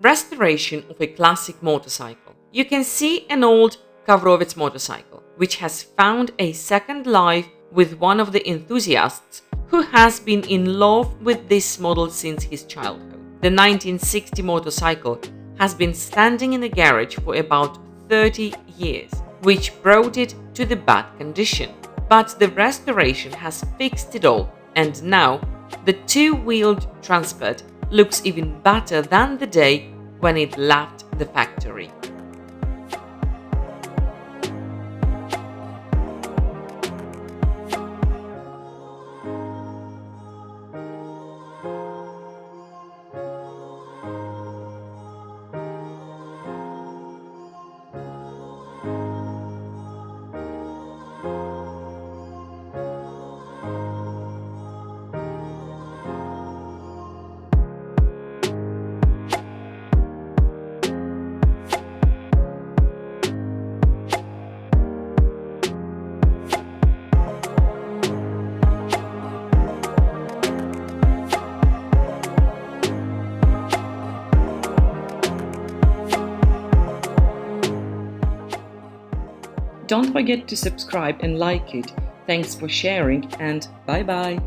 Restoration of a classic motorcycle. You can see an old Kovrovets motorcycle, which has found a second life with one of the enthusiasts who has been in love with this model since his childhood. The 1960 motorcycle has been standing in the garage for about 30 years, which brought it to the bad condition. But the restoration has fixed it all, and now the two-wheeled transport looks even better than the day when it left the factory. Don't forget to subscribe and like it. Thanks for sharing, and bye bye.